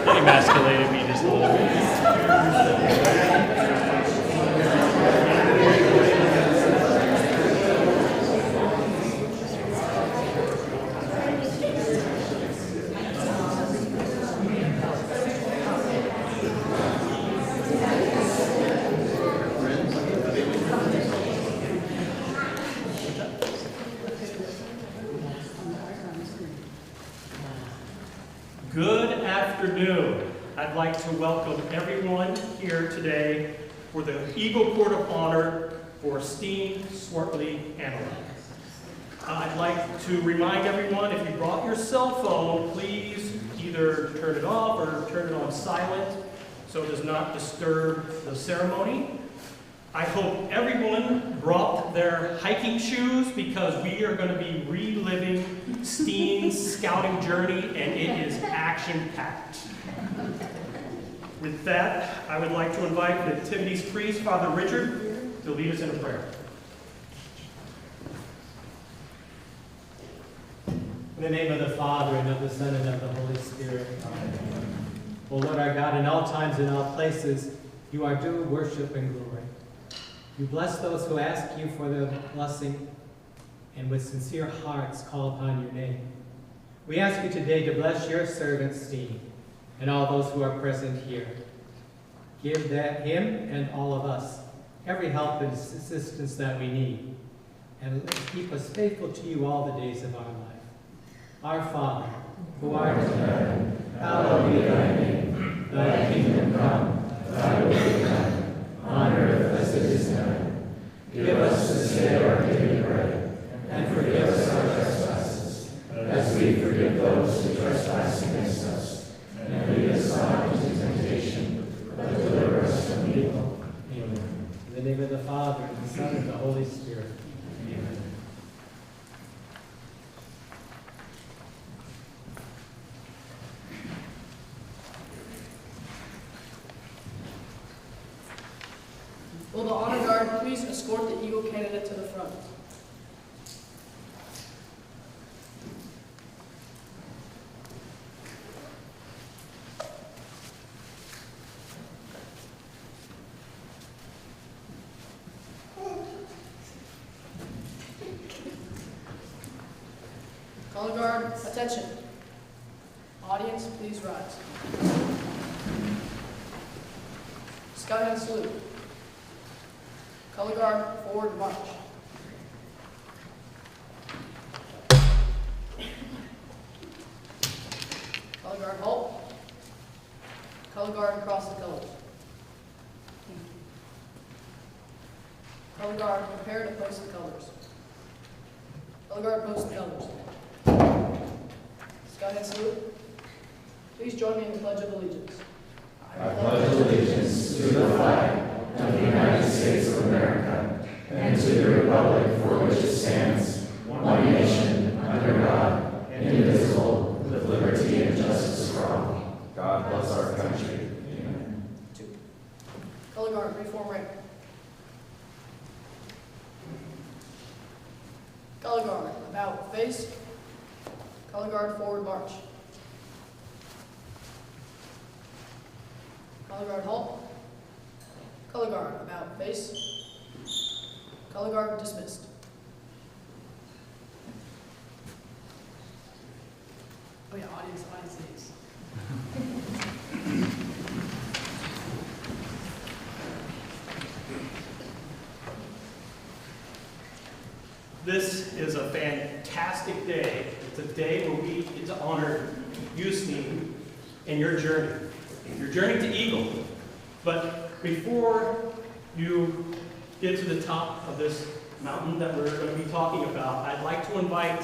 Emasculated me just a little bit. Good afternoon. I'd like to welcome everyone here today for the Eagle Court of Honor for Steen, Swartley, Anheluk. I'd like to remind everyone, if you brought your cell phone, please either turn it off or turn it on silent so it does not disturb the ceremony. I hope everyone brought their hiking shoes because we are going to be reliving Steen's scouting journey, and it is action-packed. With that, I would like to invite the Nativity's priest, Father Richard, to lead us in a prayer. In the name of the Father, and of the Son, and of the Holy Spirit. Amen. O Lord our God, in all times and all places, you are due worship and glory. You bless those who ask you for their blessing, and with sincere hearts call upon your name. We ask you today to bless your servant Steen, and all those who are present here. Give that him and all of us every help and assistance that we need, and keep us faithful to you all the days of our life. Our Father, who art in heaven, hallowed be thy name. Thy kingdom come, thy will be done, on earth as it is in heaven. Give us this day our daily bread, and forgive us our trespasses, as we forgive those who trespass against us. And lead us not into temptation, but deliver us from evil. Amen. In the name of the Father, and the Son, and the Holy Spirit. Amen. Will the honor guard please escort the Eagle candidate to the front? Color guard, attention. Audience, please rise. Scout hand salute. Color guard, forward march. Color guard, halt. Color guard, cross the colors. Color guard, prepare to post the colors. Color guard, post the colors. Skyhead salute. Please join me in the Pledge of Allegiance. I pledge allegiance to the flag of the United States of America and to the republic for which it stands, one nation, under God, indivisible, with liberty and justice for all. God bless our country. Amen. 2. Color guard, reform rank. Color guard, about face. Color guard, forward march. Color guard, halt. Color guard, about face. Color guard, dismissed. Oh yeah, audience needs. This is a fantastic day. It's a day where we get to honor you, Steen, and your journey to Eagle. But before you get to the top of this mountain that we're going to be talking about, I'd like to invite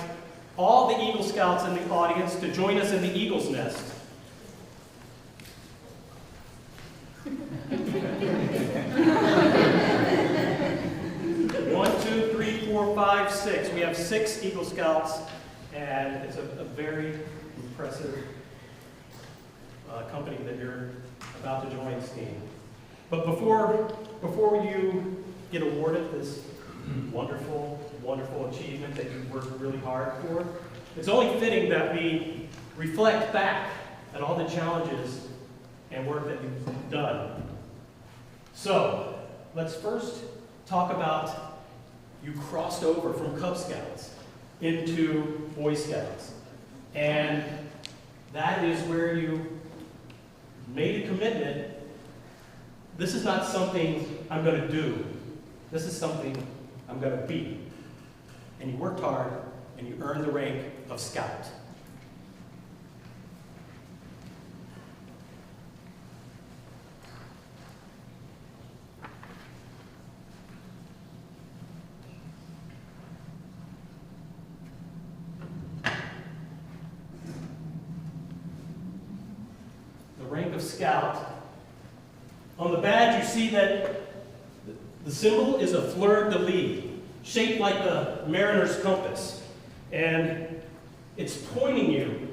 all the Eagle Scouts in the audience to join us in the Eagle's Nest. One, two, three, four, five, six. We have 6 Eagle Scouts, and it's a very impressive company that you're about to join, Steen. But before you get awarded this wonderful, wonderful achievement that you worked really hard for, it's only fitting that we reflect back at all the challenges and work that you've done. So, let's first talk about you crossed over from Cub Scouts into Boy Scouts. And that is where you made a commitment. This is not something I'm going to do. This is something I'm going to be. And you worked hard, and you earned the rank of Scout. The rank of Scout. On the badge, you see that the symbol is a fleur-de-lis, shaped like the mariner's compass. And it's pointing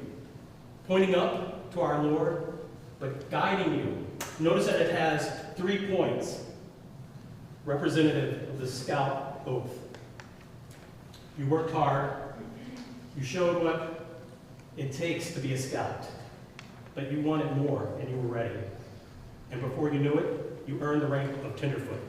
up to our Lord, but guiding you. Notice that it has 3 points, representative of the Scout oath. You worked hard. You showed what it takes to be a Scout. But you wanted more, and you were ready. And before you knew it, you earned the rank of Tenderfoot.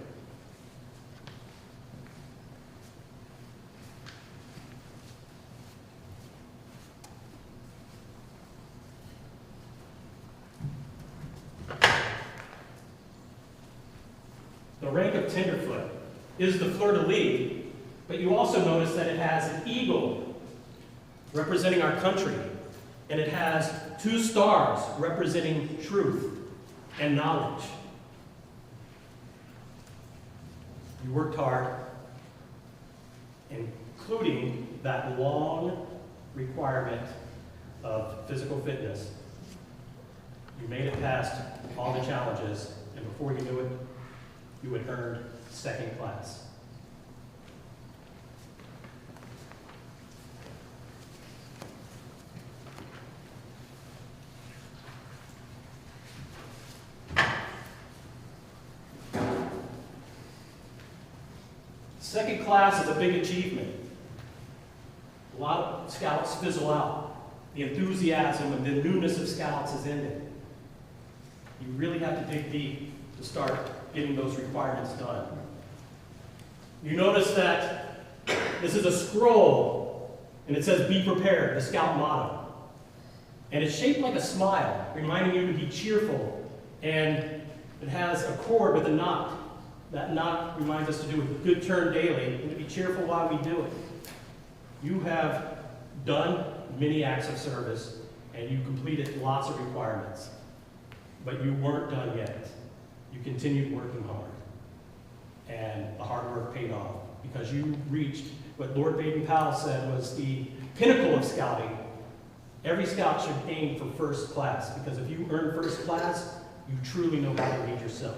The rank of Tenderfoot is the fleur-de-lis, but you also notice that it has an eagle representing our country, and it has 2 stars representing truth and knowledge. You worked hard, including that long requirement of physical fitness. You made it past all the challenges, and before you knew it, you had earned 2nd class. Second class is a big achievement. A lot of Scouts fizzle out. The enthusiasm and the newness of Scouts is ended. You really have to dig deep to start getting those requirements done. You notice that this is a scroll, and it says, "Be prepared," the Scout motto. And it's shaped like a smile, reminding you to be cheerful. And it has a cord with a knot. That knot reminds us to do a good turn daily and to be cheerful while we do it. You have done many acts of service, and you completed lots of requirements. But you weren't done yet. You continued working hard. And the hard work paid off because you reached what Lord Baden-Powell said was the pinnacle of scouting. Every scout should aim for first class, because if you earn first class, you truly know how to lead yourself.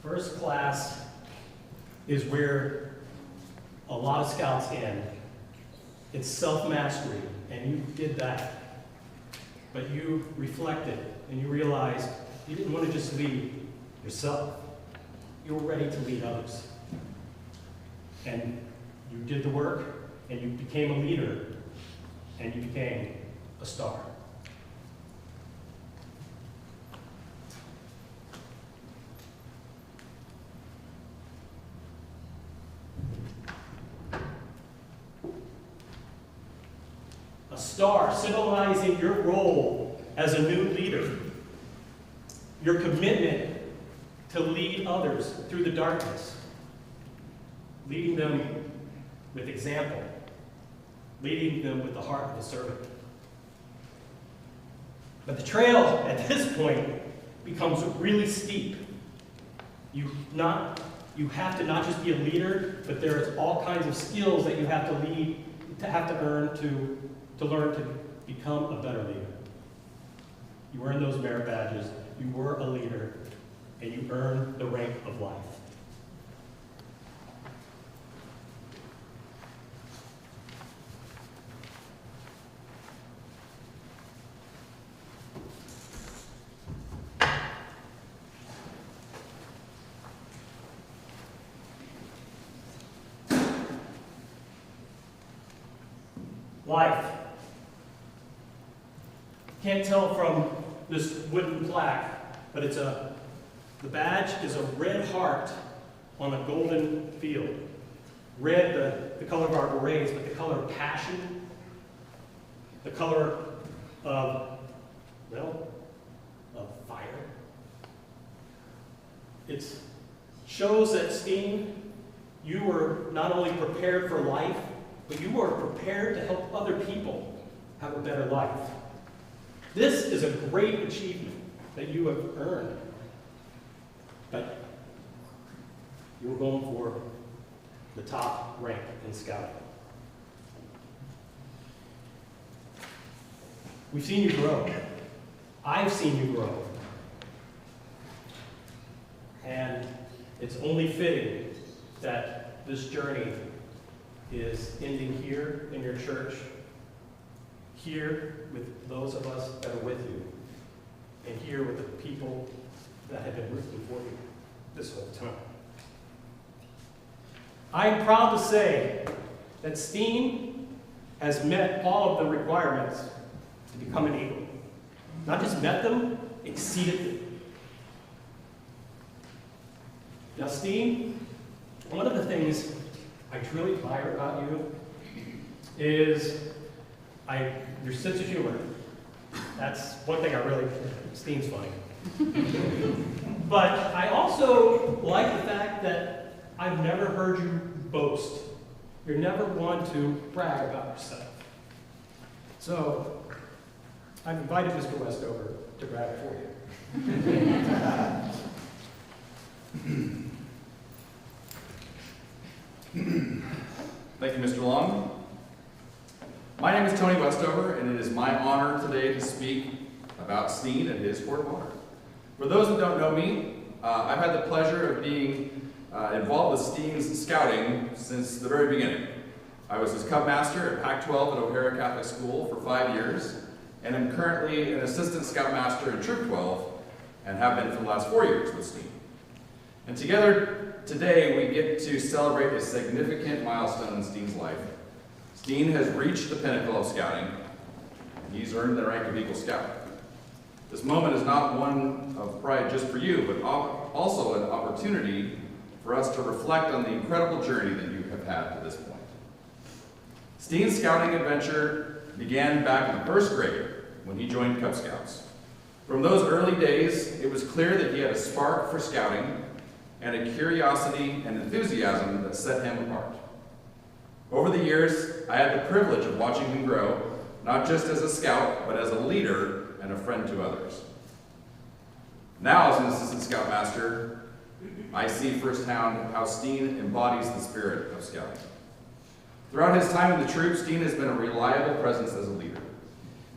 First class is where a lot of scouts end. It's self-mastery, and you did that. But you reflected, and you realized you didn't want to just lead yourself. You were ready to lead others. And you did the work, and you became a leader, and you became a star. A star symbolizing your role as a new leader, your commitment to lead others through the darkness, leading them with example, leading them with the heart of a servant. But the trail at this point becomes really steep. You have to not just be a leader, but there's all kinds of skills that you have to learn to learn to become a better leader. You earn those merit badges, you were a leader, and you earn the rank of life. Life. Can't tell from this wooden plaque, but the badge is a red heart on a golden field. Red, the color of our berets, but the color of passion, the color of fire. It shows that, Steen, you were not only prepared for life, but you were prepared to help other people have a better life. This is a great achievement that you have earned. But you were going for the top rank in scouting. We've seen you grow. I've seen you grow. And it's only fitting that this journey is ending here in your church, here with those of us that are with you, and here with the people that have been rooting for you this whole time. I am proud to say that Steen has met all of the requirements to become an Eagle. Not just met them, exceeded them. Now, Steen, one of the things I truly admire about you is your sense of humor. That's one thing I really, Steen's funny. But I also like the fact that I've never heard you boast. You're never one to brag about yourself. So I've invited Mr. Westover to grab it for you. Thank you, Mr. Long. My name is Tony Westover, and it is my honor today to speak about Steen and his Court of Honor. For those that don't know me, I've had the pleasure of being involved with Steen's scouting since the very beginning. I was his Cub Master at Pac-12 at O'Hara Catholic School for 5 years, and am currently an Assistant Scoutmaster in Troop 12, and have been for the last 4 years with Steen. And together, today, we get to celebrate a significant milestone in Steen's life. Steen has reached the pinnacle of scouting, and he's earned the rank of Eagle Scout. This moment is not one of pride just for you, but also an opportunity for us to reflect on the incredible journey that you have had to this point. Steen's scouting adventure began back in the first grade when he joined Cub Scouts. From those early days, it was clear that he had a spark for scouting and a curiosity and enthusiasm that set him apart. Over the years, I had the privilege of watching him grow, not just as a scout, but as a leader and a friend to others. Now, as an assistant scoutmaster, I see firsthand how Steen embodies the spirit of scouting. Throughout his time in the troop, Steen has been a reliable presence as a leader.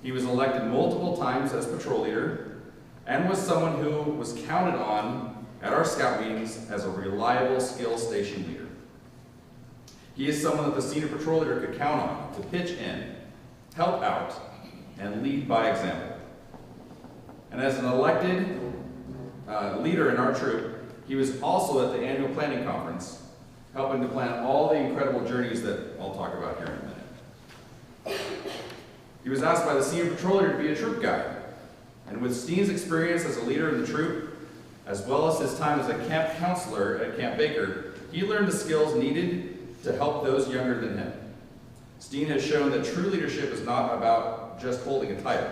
He was elected multiple times as patrol leader and was someone who was counted on at our scout meetings as a reliable skill station leader. He is someone that the senior patrol leader could count on to pitch in, help out, and lead by example. And as an elected leader in our troop, he was also at the annual planning conference, helping to plan all the incredible journeys that I'll talk about here in a minute. He was asked by the senior patrol leader to be a troop guide, and with Steen's experience as a leader in the troop, as well as his time as a camp counselor at Camp Baker, he learned the skills needed to help those younger than him. Steen has shown that true leadership is not about just holding a title,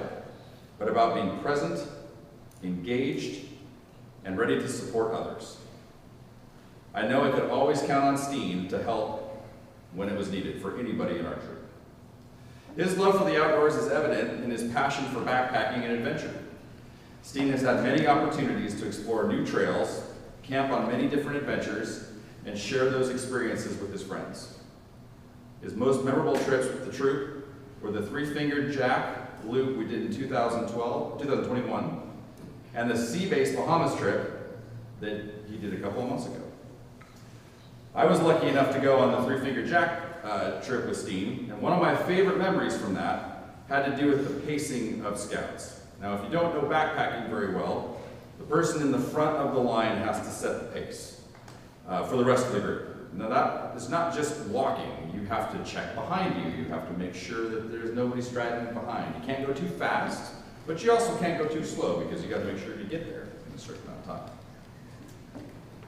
but about being present, engaged, and ready to support others. I know I could always count on Steen to help when it was needed for anybody in our troop. His love for the outdoors is evident in his passion for backpacking and adventure. Steen has had many opportunities to explore new trails, camp on many different adventures, and share those experiences with his friends. His most memorable trips with the troop were the three-fingered jack loop we did in 2021, and the sea-based Bahamas trip that he did a couple of months ago. I was lucky enough to go on the three-fingered jack trip with Steen, and one of my favorite memories from that had to do with the pacing of scouts. Now, if you don't know backpacking very well, the person in the front of the line has to set the pace for the rest of the group. Now, that is not just walking. You have to check behind you. You have to make sure that there's nobody straggling behind. You can't go too fast, but you also can't go too slow because you got to make sure you get there in a certain amount of time.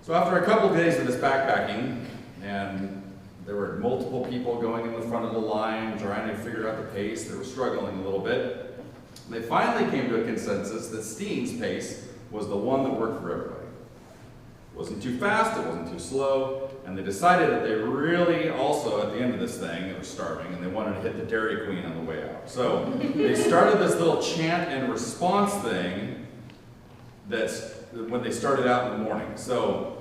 So after a couple of days of this backpacking, and there were multiple people going in the front of the line trying to figure out the pace, they were struggling a little bit. They finally came to a consensus that Steen's pace was the one that worked for everybody. It wasn't too fast, it wasn't too slow, and they decided that they really also, at the end of this thing, they were starving, and they wanted to hit the Dairy Queen on the way out. So they started this little chant and response thing that's when they started out in the morning. So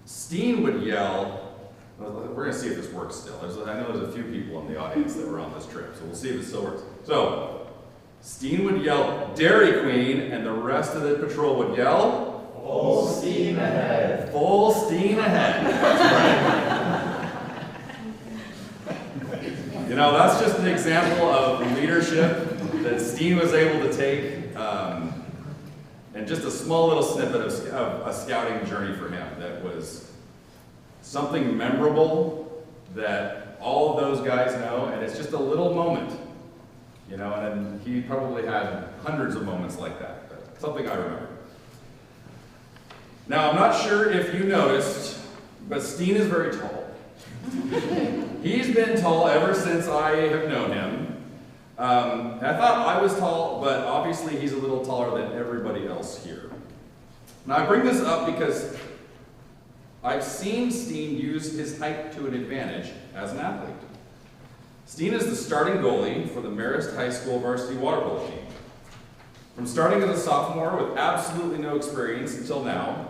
Steen would yell, we're going to see if this works still. I know there's a few people in the audience that were on this trip, so we'll see if it still works. So Steen would yell, Dairy Queen, and the rest of the patrol would yell, Full steam ahead. Full steam ahead. You know, that's just an example of leadership that Steen was able to take, and just a small little snippet of a scouting journey for him that was something memorable that all of those guys know, and it's just a little moment, you know, and he probably had hundreds of moments like that, but something I remember. Now, I'm not sure if you noticed, but Steen is very tall. He's been tall ever since I have known him. I thought I was tall, but obviously he's a little taller than everybody else here. Now, I bring this up because I've seen Steen use his height to an advantage as an athlete. Steen is the starting goalie for the Marist High School varsity water polo team. From starting as a sophomore with absolutely no experience until now,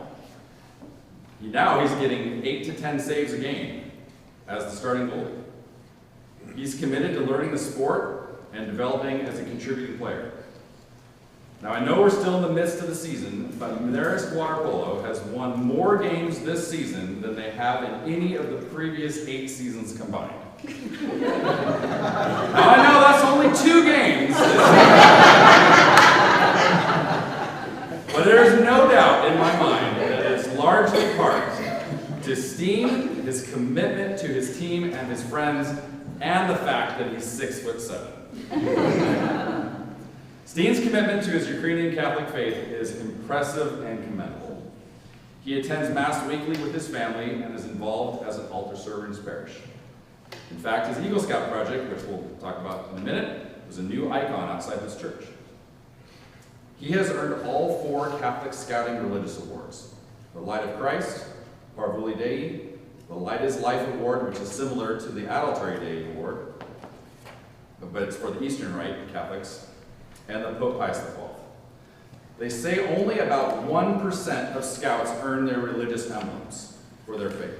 he's getting 8 to 10 saves a game as the starting goalie. He's committed to learning the sport and developing as a contributing player. Now, I know we're still in the midst of the season, but Marist Water Polo has won more games this season than they have in any of the previous 8 seasons combined. Now, I know that's only 2 games this season, but there is no doubt in my mind that it's largely part to Steen, his commitment to his team and his friends, and the fact that he's 6'7". Steen's commitment to his Ukrainian Catholic faith is impressive and commendable. He attends Mass weekly with his family and is involved as an altar server in his parish. In fact, his Eagle Scout project, which we'll talk about in a minute, is a new icon outside this church. He has earned all 4 Catholic Scouting Religious Awards: the Light of Christ, Parvuli Dei, the Light is Life Award, which is similar to the Adulterae Dei Award, but it's for the Eastern Rite Catholics, and the Pope Pius XII. They say only about 1% of Scouts earn their religious emblems for their faith.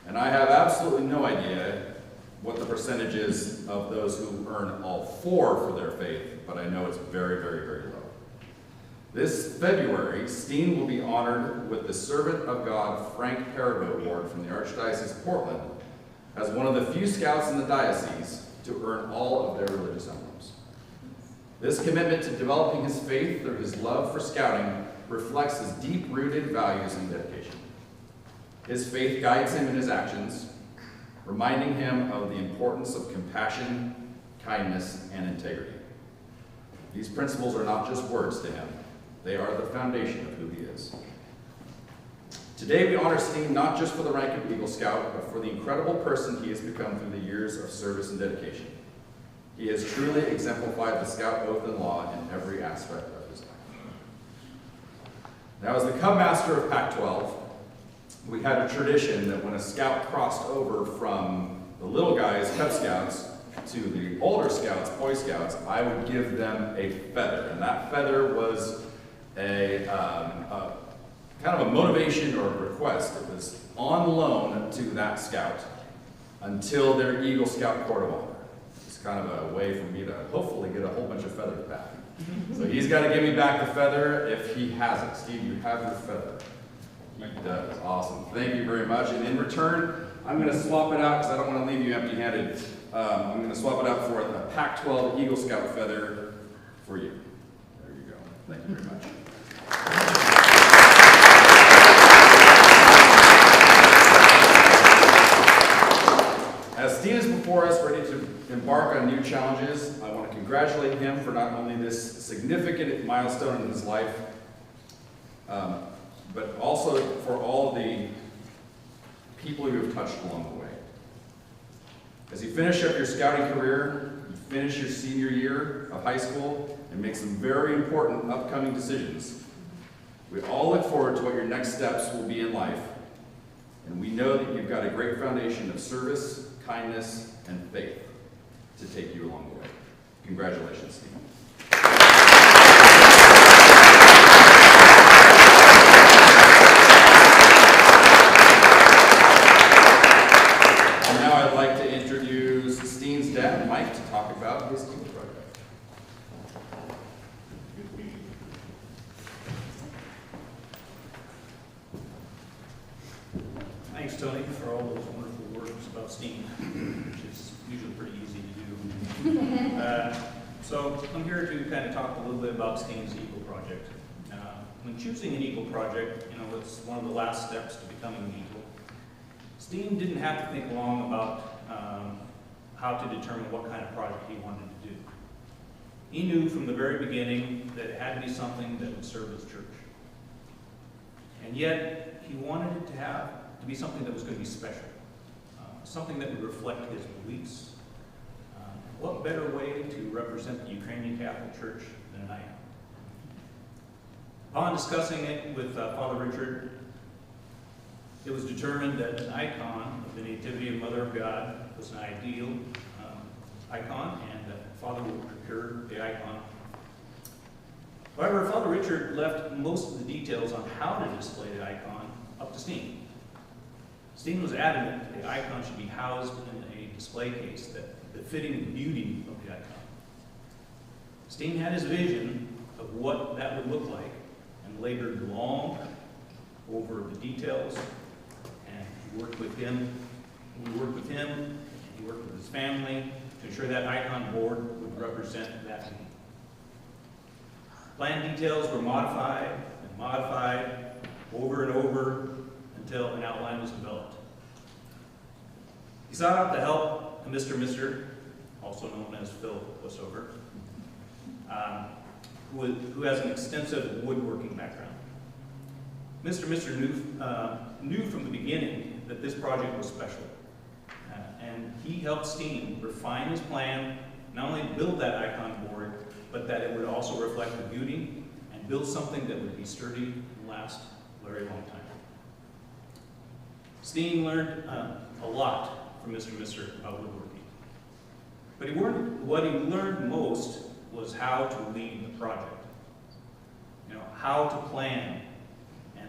And I have absolutely no idea what the percentage is of those who earn all 4 for their faith, but I know it's very, very, very low. This February, Steen will be honored with the Servant of God Frank Parabo Award from the Archdiocese of Portland as one of the few Scouts in the diocese to earn all of their religious emblems. This commitment to developing his faith through his love for scouting reflects his deep-rooted values and dedication. His faith guides him in his actions, reminding him of the importance of compassion, kindness, and integrity. These principles are not just words to him, they are the foundation of who he is. Today we honor Steen not just for the rank of Eagle Scout, but for the incredible person he has become through the years of service and dedication. He has truly exemplified the Scout oath and law in every aspect of his life. Now, as the Cub Master of Pac-12, we had a tradition that when a Scout crossed over from the little guys, Cub Scouts, to the older Scouts, Boy Scouts, I would give them a feather. And that feather was a kind of a motivation or a request. It was on loan to that Scout until their Eagle Scout Court of Honor. It's kind of a way for me to hopefully get a whole bunch of feathers back. So he's got to give me back the feather if he has it. Steve, you have your feather. He does. Awesome. Thank you very much. And in return, I'm going to swap it out because I don't want to leave you empty-handed. I'm going to swap it out for a Pac-12 Eagle Scout feather for you. There you go. Thank you very much. As Steen is before us, ready to embark on new challenges, I want to congratulate him for not only this significant milestone in his life, but also for all the people you have touched along the way. As you finish up your scouting career, you finish your senior year of high school, and make some very important upcoming decisions, we all look forward to what your next steps will be in life, and we know that you've got a great foundation of service, kindness, and faith to take you along the way. Congratulations, Steen. And now I'd like to introduce Steen's dad, Mike, to talk about his Eagle project. Thanks, Tony, for all those wonderful words about Steen, which is usually pretty easy to do. So I'm here to kind of talk a little bit about Steen's Eagle project. When choosing an Eagle project, it's one of the last steps to becoming an Eagle. Steen didn't have to think long about how to determine what kind of project he wanted to do. He knew from the very beginning that it had to be something that would serve his church. And yet, he wanted it to be something that was going to be special, something that would reflect his beliefs. What better way to represent the Ukrainian Catholic Church than an icon? Upon discussing it with Father Richard, it was determined that an icon of the Nativity of Mother of God was an ideal icon, and that Father would procure the icon. However, Father Richard left most of the details on how to display the icon up to Steen. Steen was adamant that the icon should be housed in a display case befitting the beauty of the icon. Steen had his vision of what that would look like and labored long over the details, and he worked with him. We worked with him, and he worked with his family to ensure that icon board would represent that need. Plan details were modified and modified over and over until an outline was developed. He sought out the help of Mr. Mister, also known as Phil Westover, who has an extensive woodworking background. Mr. Mister knew from the beginning that this project was special, and he helped Steen refine his plan not only build that icon board, but that it would also reflect the beauty and build something that would be sturdy and last a very long time. Steen learned a lot from Mr. Mister about woodworking. But what he learned most was how to lead the project. You know, how to plan and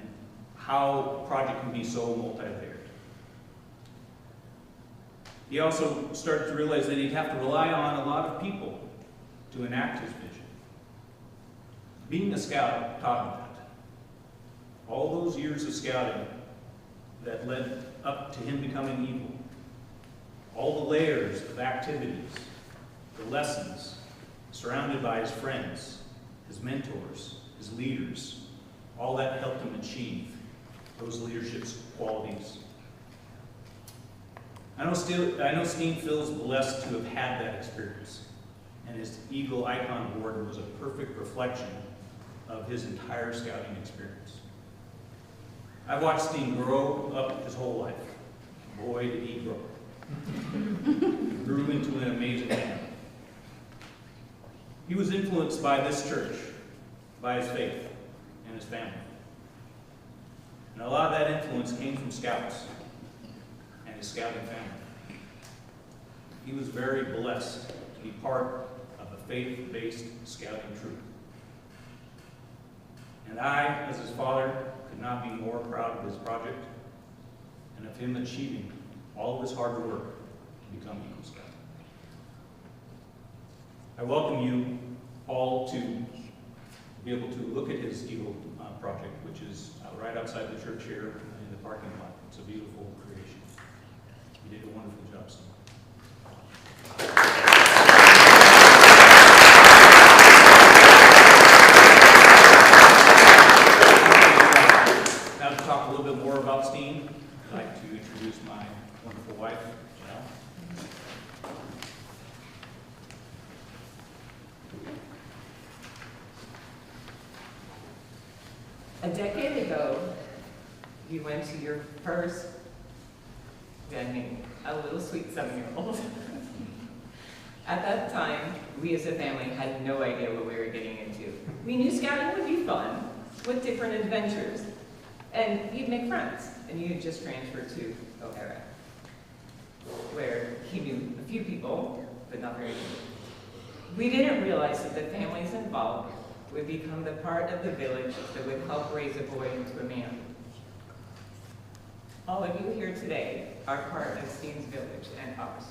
how a project can be so multi-layered. He also started to realize that he'd have to rely on a lot of people to enact his vision. Being a scout taught him that. All those years of scouting that led up to him becoming Eagle. All the layers of activities, the lessons, surrounded by his friends, his mentors, his leaders, all that helped him achieve those leadership qualities. I know Steen feels blessed to have had that experience, and his Eagle icon board was a perfect reflection of his entire scouting experience. I've watched Steen grow up his whole life. Boy, did he grow. He grew into an amazing man. He was influenced by this church, by his faith, and his family. And a lot of that influence came from scouts and his scouting family. He was very blessed to be part of a faith-based scouting troop. And I, as his father, could not be more proud of his project and of him achieving all of his hard work to become Eagle Scout. I welcome you all to be able to look at his Eagle project, which is right outside the church here in the parking lot. It's a beautiful creation. You did a wonderful job, Steen. Now to talk a little bit more about Steen, I'd like to introduce my wonderful wife, Janelle. A decade ago, you went to your first wedding, a little sweet 7-year-old. At that time, we as a family had no idea what we were getting into. We knew scouting would be fun, with different adventures, and you'd make friends, and you'd just transfer to O'Hara, where he knew a few people, but not very many. We didn't realize that the families involved would become the part of the village that would help raise a boy into a man. All of you here today are part of Steen's village and ours.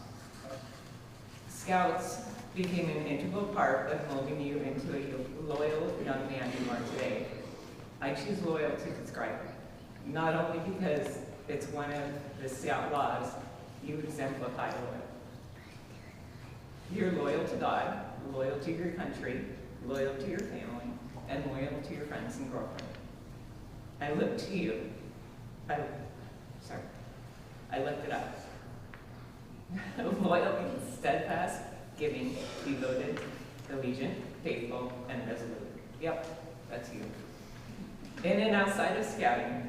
Scouts became an integral part of molding you into a loyal young man you are today. I choose loyal to describe it, not only because it's one of the Scout laws, you exemplify loyal. You're loyal to God, loyal to your country, loyal to your family, and loyal to your friends and girlfriend. I look to you. I lift it up. Loyal means steadfast, giving, devoted, allegiant, faithful, and resolute. Yep, that's you. In and outside of scouting,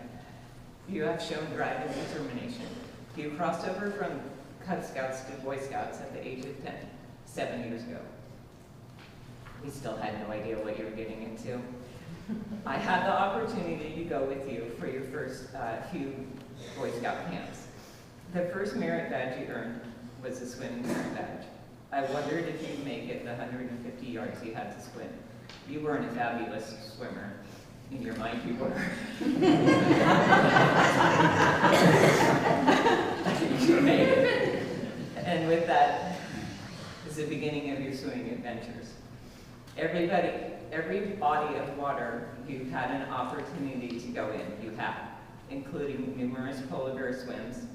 you have shown drive and determination. You crossed over from Cub Scouts to Boy Scouts at the age of 10, 7 years ago. We still had no idea what you were getting into. I had the opportunity to go with you for your first few Boy Scout camps. The first merit badge you earned was a swimming merit badge. I wondered if you'd make it the 150 yards you had to swim. You weren't a fabulous swimmer. In your mind, you were. You made it. And with that is the beginning of your swimming adventures. Every body of water you've had an opportunity to go in, you have, including numerous polar bear swims,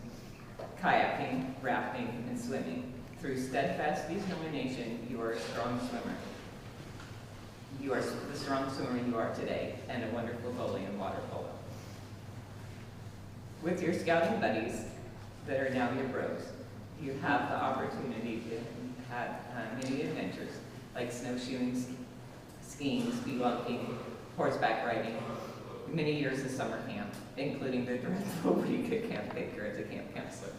kayaking, rafting, and swimming. Through steadfast determination, you are a strong swimmer. You are the strong swimmer you are today, and a wonderful goalie in water polo. With your scouting buddies that are now your bros, you have the opportunity to have many adventures, like snowshoeing, skiing, spelunking, horseback riding, many years of summer camp, including the dreadful week at Camp Baker as a camp counselor.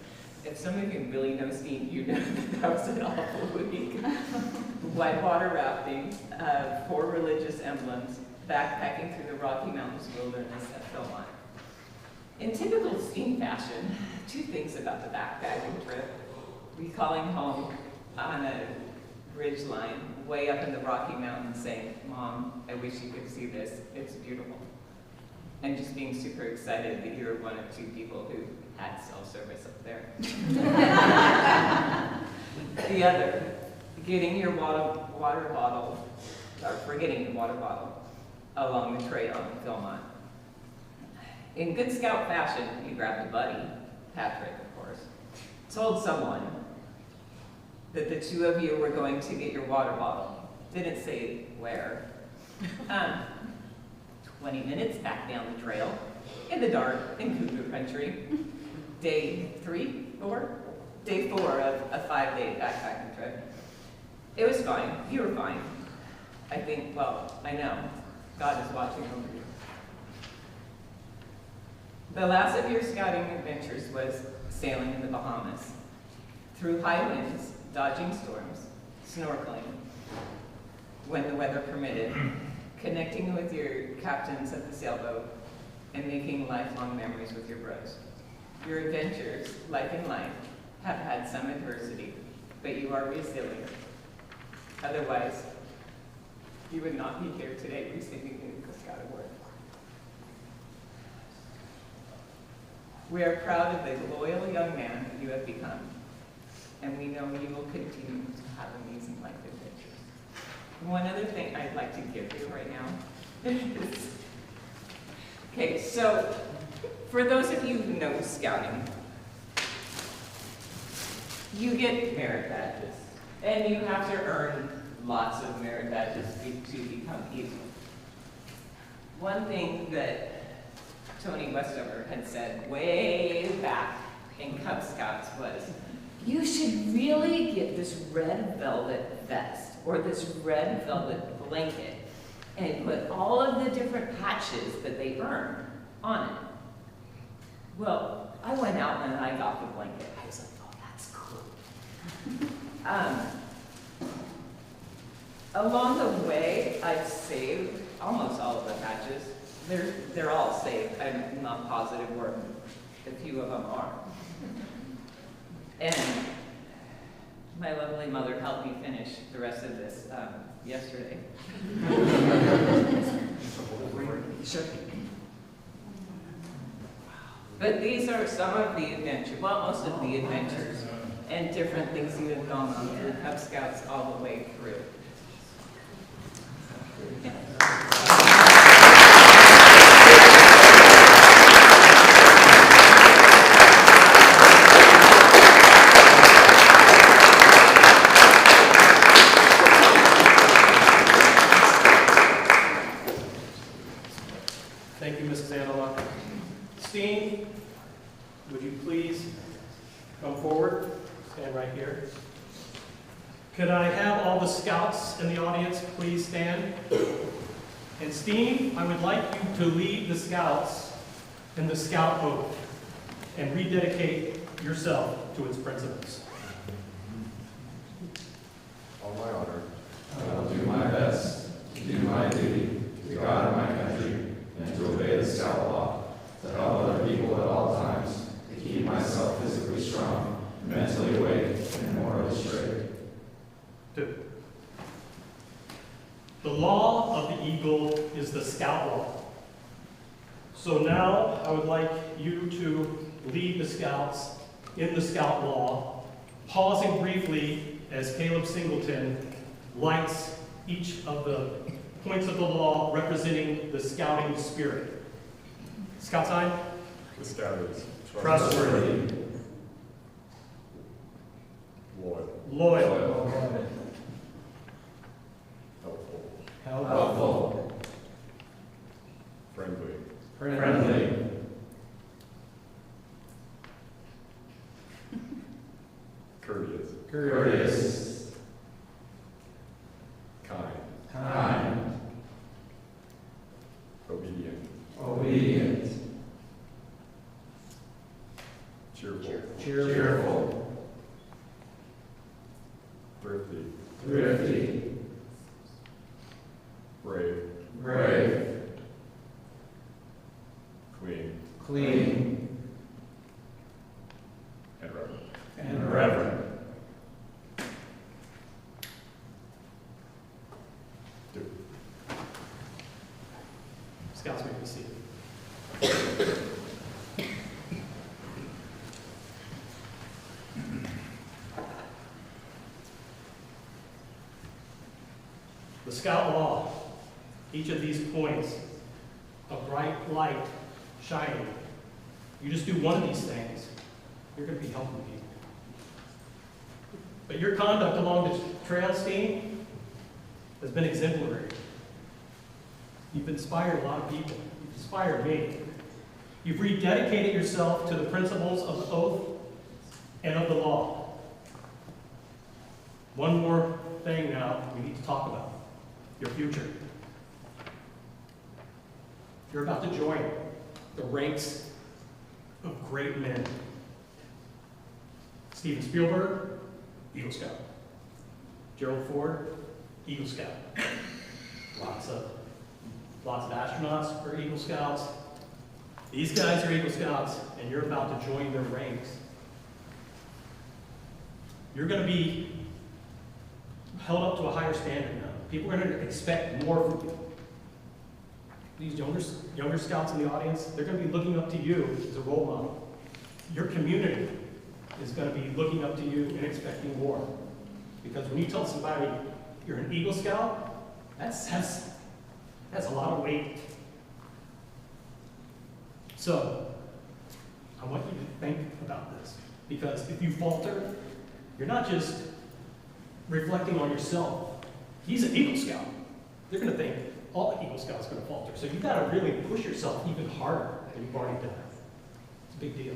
if some of you really know Steen, you know that was an awful week. Whitewater rafting, 4 religious emblems, backpacking through the Rocky Mountains wilderness at Philmont. In typical Steen fashion, 2 things about the backpacking trip. Recalling home on a ridge line way up in the Rocky Mountains saying, "Mom, I wish you could see this, it's beautiful." And just being super excited that you were one of 2 people who had cell service up there. The other, getting your water bottle, or forgetting your water bottle, along the trail in Philmont. In good Scout fashion, you grabbed a buddy, Patrick, of course, told someone that the 2 of you were going to get your water bottle. Didn't say where. 20 minutes back down the trail, in the dark, in cougar country. Day 3, 4? Day 4 of a 5-day backpacking trip. It was fine. You were fine. I think, well, I know. God is watching over you. The last of your scouting adventures was sailing in the Bahamas. Through high winds, dodging storms, snorkeling, when the weather permitted, connecting with your captains of the sailboat, and making lifelong memories with your bros. Your adventures, like in life, have had some adversity, but you are resilient. Otherwise, you would not be here today receiving the Eagle Scout Award. We are proud of the loyal young man that you have become, and we know you will continue to have amazing life adventures. One other thing I'd like to give you right now is, okay, so for those of you who know scouting, you get merit badges, and you have to earn lots of merit badges to become Eagle. One thing that Tony Westover had said way back in Cub Scouts was, you should really get this red velvet vest or this red velvet blanket and put all of the different patches that they earn on it. Well, I went out and I got the blanket. I was like, oh, that's cool. Along the way, I've saved almost all of the patches. They're all saved. I'm not positive where a few of them are. And my lovely mother helped me finish the rest of this yesterday. Sure. But these are some of the adventures, well, most of the adventures and different things you have gone on through Cub Scouts all the way through. Thank you, Mrs. Anheluk. Steen, would you please come forward? Stand right here. Could I have all the scouts in the audience please stand? And Steen, I would like you to lead the scouts in the scout oath and rededicate yourself to its principles. On my honor, I will do my best to do my duty to God and my country, and to obey the scout law, to help other people at all times, to keep myself physically strong, mentally awake, and morally straight. 2. The law of the Eagle is the scout law. So now I would like you to lead the scouts in the scout law, pausing briefly as Caleb Singleton lights each of the points of the law representing the scouting spirit. Scout sign? The scout is Trustworthy. Loyal. helpful, Helpful. friendly, Friendly. courteous, Courteous. kind, Kind. obedient, Obedient. cheerful, Cheerful. be seated. The Scout Law, each of these points, a bright light shining. You just do one of these things, you're going to be helping people. But your conduct along the trail, Steen, has been exemplary. You've inspired a lot of people. You've inspired me. You've rededicated yourself to the principles of the oath and of the law. One more thing now we need to talk about. Your future. You're about to join the ranks of great men. Steven Spielberg, Eagle Scout. Gerald Ford, Eagle Scout. Lots of astronauts are Eagle Scouts. These guys are Eagle Scouts, and you're about to join their ranks. You're going to be held up to a higher standard now. People are going to expect more from you. These younger scouts in the audience, they're going to be looking up to you as a role model. Your community is going to be looking up to you and expecting more. Because when you tell somebody you're an Eagle Scout, that's a lot of weight. So, I want you to think about this. Because if you falter, you're not just reflecting on yourself. He's an Eagle Scout. They're going to think all the Eagle Scouts are going to falter. So you've got to really push yourself even harder than you've already done. It's a big deal.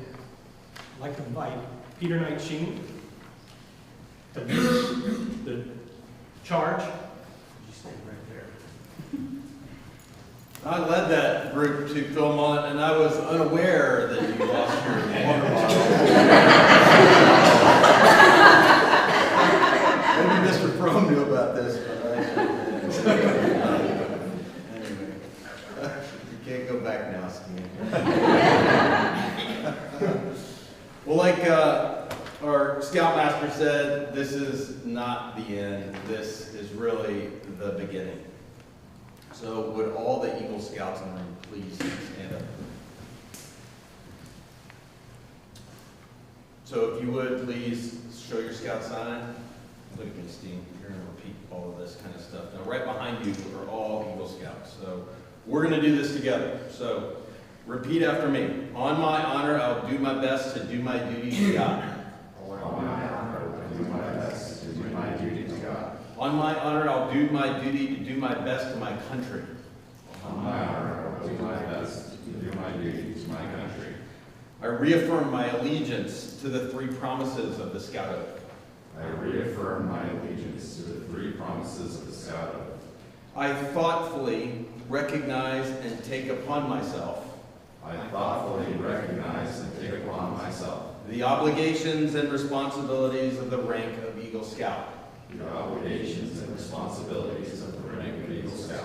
I'd like to invite Peter Knight Sheen to lead the charge. You stay right there. I led that group to Philmont, and I was unaware that you lost your water bottle. Maybe Mr. Fromm knew about this, but I didn't. Anyway, you can't go back now, Steen. Well, like our Scoutmaster said, this is not the end. This is really the beginning. So would all the Eagle Scouts in the room please stand up? So if you would, please show your Scout sign. Look at me, Steen. You're going to repeat all of this kind of stuff. Now, right behind you are all Eagle Scouts. So we're going to do this together. So repeat after me. On my honor, I'll do my best to do my duty to God. On my honor, I will do my best to do my duty to God. On my honor, I'll do my duty to do my best to my country. On my honor, I will do my best to do my duty to my country. I reaffirm my allegiance to the three promises of the Scout Oath. I reaffirm my allegiance to the three promises of the Scout Oath. I thoughtfully recognize and take upon myself I thoughtfully recognize and take upon myself the obligations and responsibilities of the rank of Eagle Scout. the obligations and responsibilities of the rank of Eagle Scout.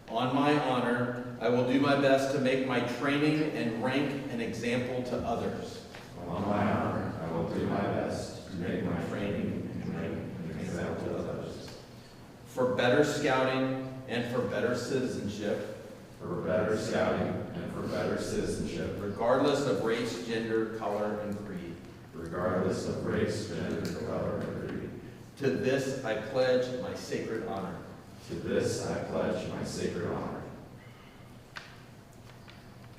On my honor, I will do my best to make my training and rank an example to others. On my honor, I will do my best to make my training and rank an example to others. For better scouting and for better citizenship, For better scouting and for better citizenship, regardless of race, gender, color, and creed. regardless of race, gender, color, and creed. To this I pledge my sacred honor. To this I pledge my sacred honor.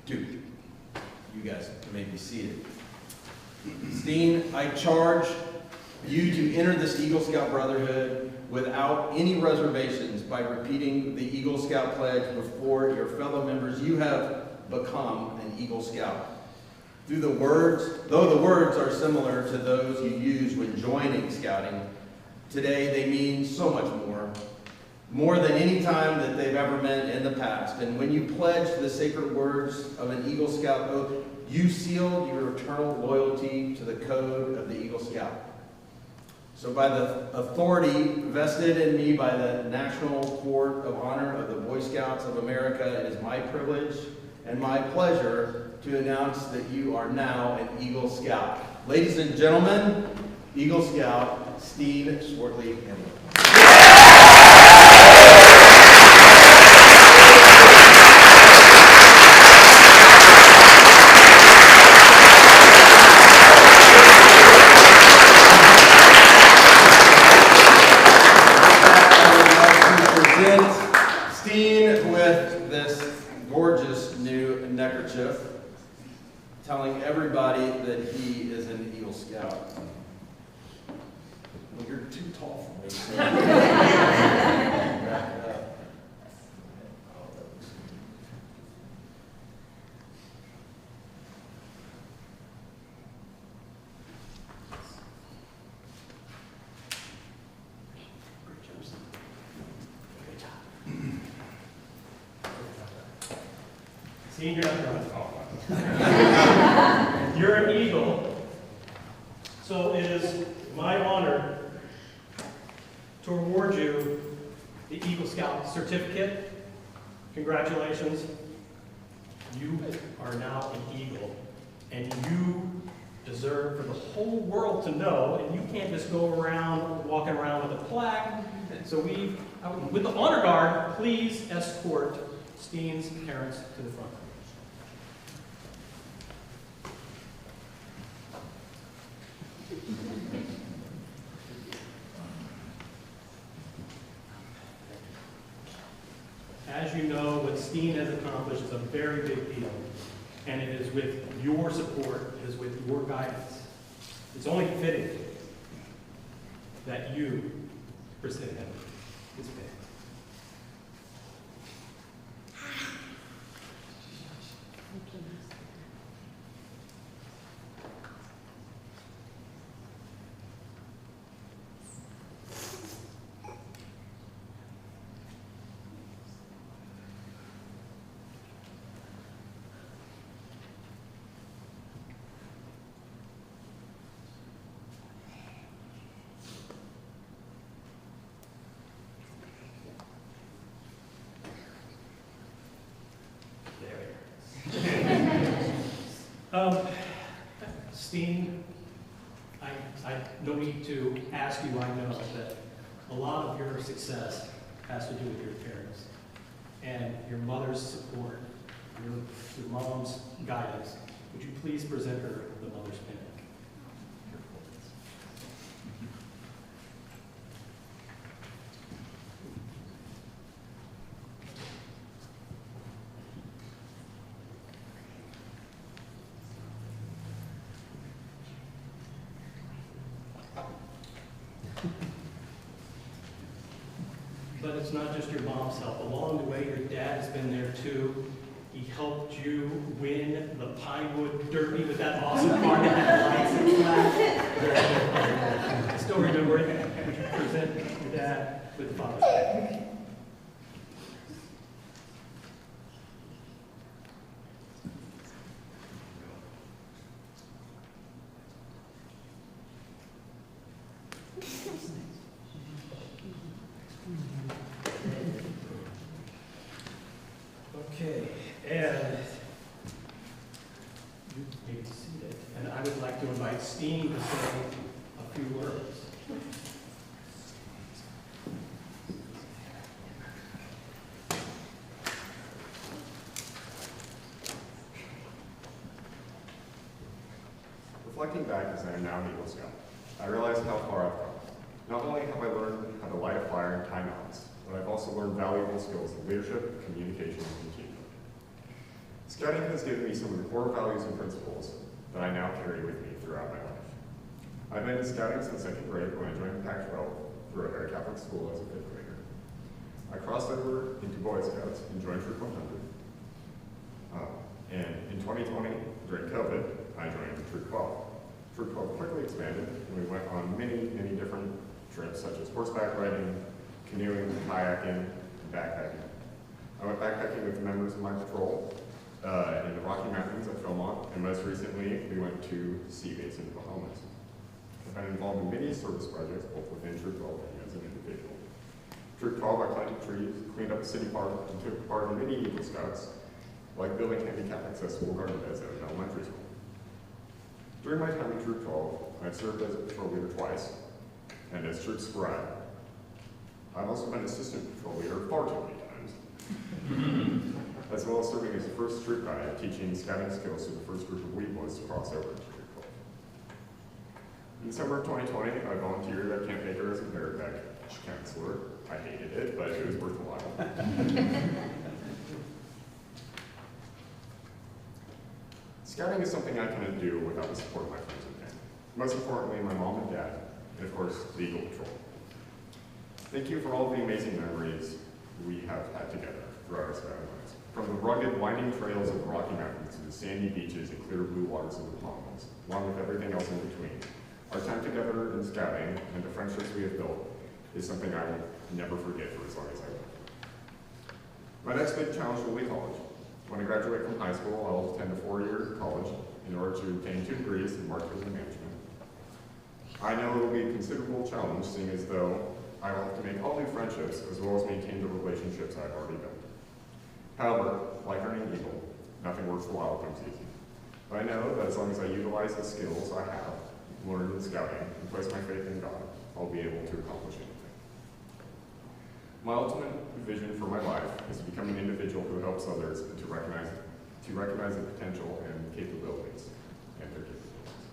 Dude, you guys may be seated. Steen, I charge you to enter this Eagle Scout Brotherhood without any reservations by repeating the Eagle Scout Pledge before your fellow members. You have become an Eagle Scout. Though the words are similar to those you use when joining scouting, today they mean so much more than any time that they've ever meant in the past. And when you pledge the sacred words of an Eagle Scout oath, you sealed your eternal loyalty to the code of the Eagle Scout. So by the authority vested in me by the National Court of Honor of the Boy Scouts of America, it is my privilege and my pleasure to announce that you are now an Eagle Scout. Ladies and gentlemen, Eagle Scout Steen Swartley Anheluk. handkerchief, telling everybody that he is an Eagle Scout. Well, you're too tall for me. So wrap it up. Steen, you're not done. You're an Eagle, so it is my honor to award you the Eagle Scout certificate. Congratulations. You are now an Eagle, and you deserve for the whole world to know, and you can't just go around walking around with a plaque. So with the honor guard, please escort Steen's parents to the front. As you know, what Steen has accomplished is a very big deal, and it is with your support, it is with your guidance. It's only fitting that you present him his pin. Steen, I don't need to ask you, I know that a lot of your success has to do with your parents and your mother's support, your mom's guidance. Would you please present her the mother's pin? But it's not just your mom's help. Along the way, your dad has been there too. He helped you win the Pinewood Derby with that awesome car that had lights and flash. I still remember it. Would you present your dad with the father's pin? Okay, and you may be seated. And I would like to invite Steen to say a few words. Reflecting back as I am now an Eagle Scout, I realize how far I've come. Not only have I learned how to light a fire and tie knots, but I've also learned valuable skills of leadership, communication, and teamwork. Scouting has given me some of the core values and principles that I now carry with me throughout my life. I've been in scouting since second grade when I joined Pac 12 through a very Catholic school as a fifth grader. I crossed over into Boy Scouts and joined Troop 100. And in 2020, during COVID, I joined Troop 12. Troop 12 quickly expanded, and we went on many, many different trips, such as horseback riding, canoeing, kayaking, and backpacking. I went backpacking with members of my patrol in the Rocky Mountains at Philmont, and most recently, we went to sea base in the Bahamas. I've been involved in many service projects, both within Troop 12 and as an individual. Troop 12, I planted trees, cleaned up a city park, and took part in many Eagle Scouts, like building handicap accessible garden beds at an elementary school. During my time in Troop 12, I've served as a patrol leader twice, and as troop scribe. I've also been assistant patrol leader far too many times, as well as serving as the first troop guide, teaching scouting skills to the first group of Weebles to cross over into Troop 12. In December of 2020, I volunteered at Camp Baker as a bareback counselor. I hated it, but it was worth a while. Scouting is something I cannot do without the support of my friends and family. Most importantly, my mom and dad, and of course, the Eagle Patrol. Thank you for all the amazing memories we have had together throughout our scouting lives. From the rugged, winding trails of the Rocky Mountains to the sandy beaches and clear blue waters of the Bahamas, along with everything else in between, our time together in scouting and the friendships we have built is something I will never forget for as long as I live. My next big challenge will be college. When I graduate from high school, I will attend a 4-year college in order to obtain 2 degrees in marketing management. I know it will be a considerable challenge, seeing as though I will have to make all new friendships as well as maintain the relationships I've already built. However, like earning Eagle, nothing worthwhile comes easy. But I know that as long as I utilize the skills I have learned in scouting and place my faith in God, I'll be able to accomplish anything. My ultimate vision for my life is to become an individual who helps others and to recognize the potential and capabilities and their capabilities.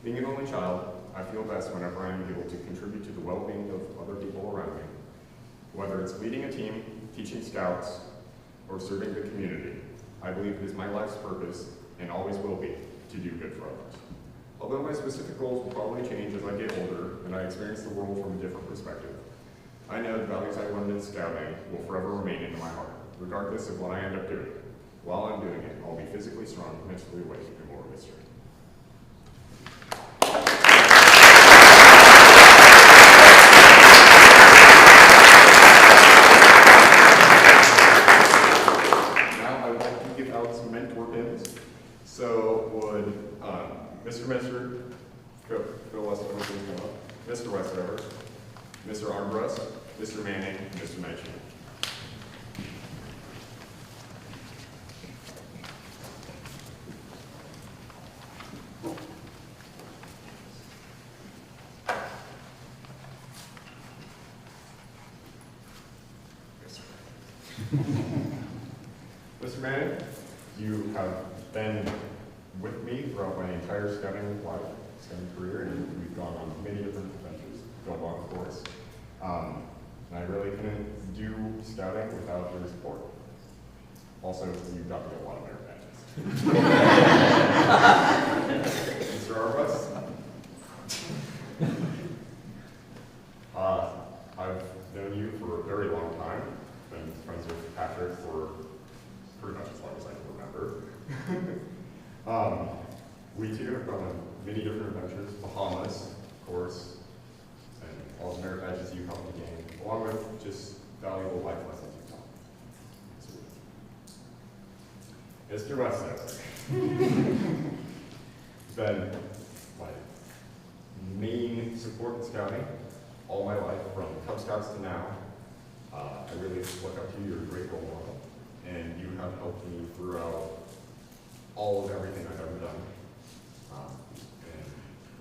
Being an only child, I feel best whenever I'm able to contribute to the well-being of other people around me, whether it's leading a team, teaching scouts, or serving the community. I believe it is my life's purpose, and always will be, to do good for others. Although my specific goals will probably change as I get older and I experience the world from a different perspective, I know the values I learned in scouting will forever remain in my heart, regardless of what I end up doing. While I'm doing it, I'll be physically strong, mentally awake, and morally straight. Now I would like to give out some mentor pins. So would Mr. Phil Westover, please come up. Mr. Westover, Mr. Armbrust, Mr. Manning, and Mr. Nightshade. Mr. Manning, you have been with me throughout my entire scouting career, and we've gone on many different adventures, going on, of course. And I really couldn't do scouting without your support. Also, you got me a lot of merit badges. Mr. Armbrust. I've known you for a very long time. Been friends with Patrick for pretty much as long as I can remember. We too have gone on many different adventures, Bahamas, of course, and all the merit badges you helped me gain, along with just valuable life lessons you taught me. Mr. Westover. It's been my main support in scouting all my life, from Cub Scouts to now. I really look up to you. You're a great role model, and you have helped me throughout all of everything I've ever done. And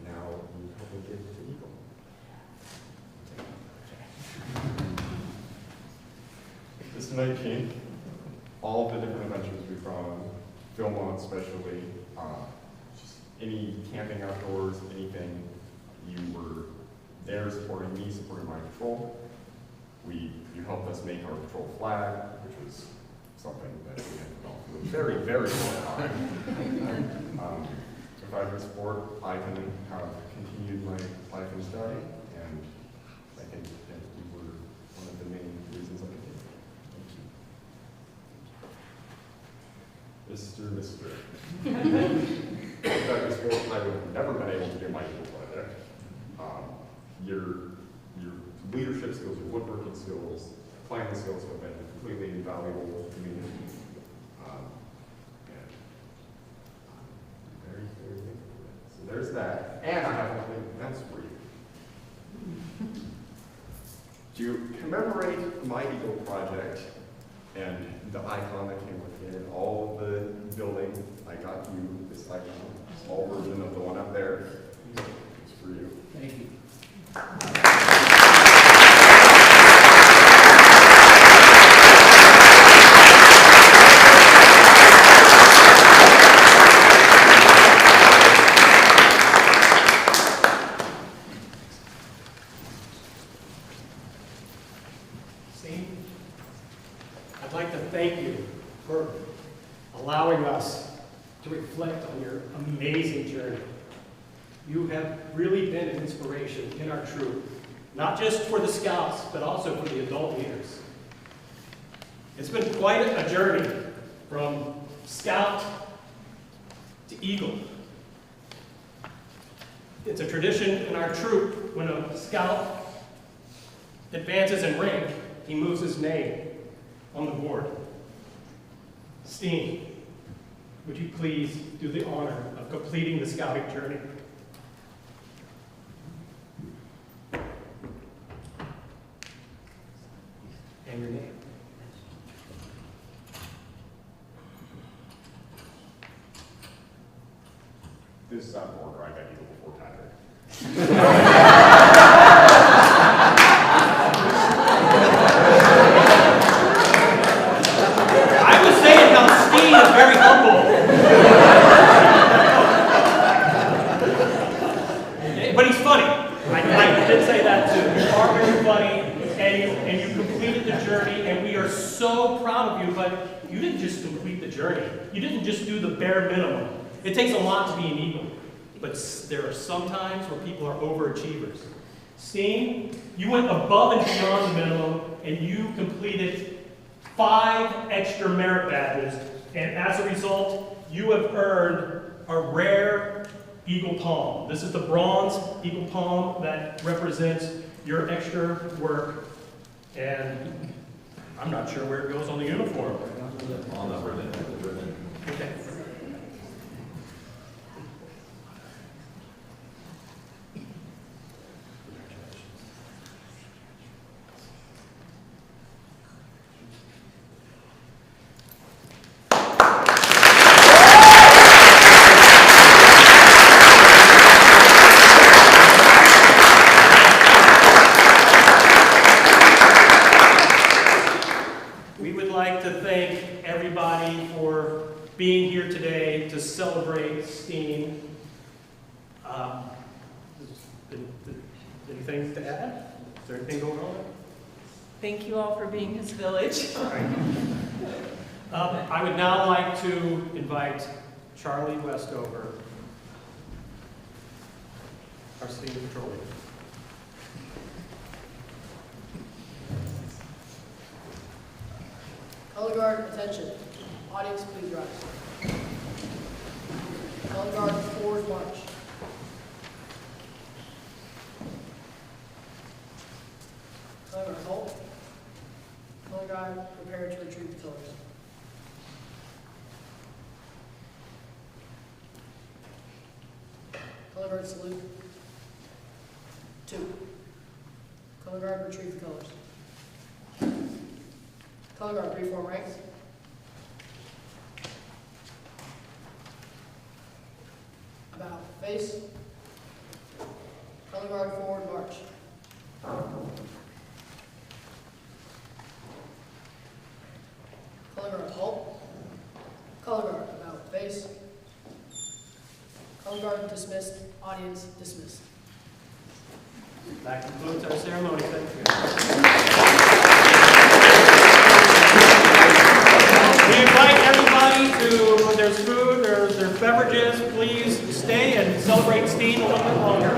now you help me get to Eagle. Mr. 19, all of the different adventures we've gone on, film on especially, just any camping outdoors, anything, you were there supporting me, supporting my patrol. You helped us make our patrol flag, which was something that we had gone through a very, very long time. Without your support, I couldn't have continued my life in scouting, and I think that you were one of the main reasons I did. Thank you. Without your support, I would have never been able to do my Eagle project. Your leadership skills, your woodworking skills, planning skills have been completely invaluable to me. And I'm very, very thankful for that. So there's that. And I have something else for you. To commemorate my Eagle project and the icon that came with it, and all of the building, I got you this icon, a small version of the one up there. It's for you. Thank you. Steen, I'd like to thank you for allowing us to reflect on your amazing journey. You have really been an inspiration in our troop, not just for the scouts, but also for the adult leaders. It's been quite a journey from scout to eagle. It's a tradition in our troop, when a scout advances in rank, he moves his name on the board. Steen, would you please do the honor of completing the scouting journey? And your name. This is not more, I got Eagle before Patrick. I was saying how Steen is very humble. But he's funny. I did say that too. You are very funny, and you completed the journey, and we are so proud of you, but you didn't just complete the journey. You didn't just do the bare minimum. It takes a lot to be an eagle, but there are some times where people are overachievers. Steen, you went above and beyond the minimum, and you completed 5 extra merit badges, and as a result, you have earned a rare Eagle Palm. This is the bronze Eagle Palm that represents your extra work, and I'm not sure where it goes on the uniform. On the ribbon. Okay. Being here today to celebrate Steen. Anything to add? Is there anything going on? Thank you all for being his village. All right. I would now like to invite Charlie Westover, our Steen Patrol leader. Color guard, attention. Audience, please rise. Color guard, forward march. Color guard, halt. Color guard, prepare to retrieve the colors. Color guard, salute. 2. Color guard, retrieve the colors. Color guard, reform ranks. About face. Color guard, forward march. Color guard, halt. Color guard, about face. Color guard, dismissed. Audience, dismissed. That concludes our ceremony. Thank you. We invite everybody to, there's food, there's beverages. Please stay and celebrate Steen a little bit longer.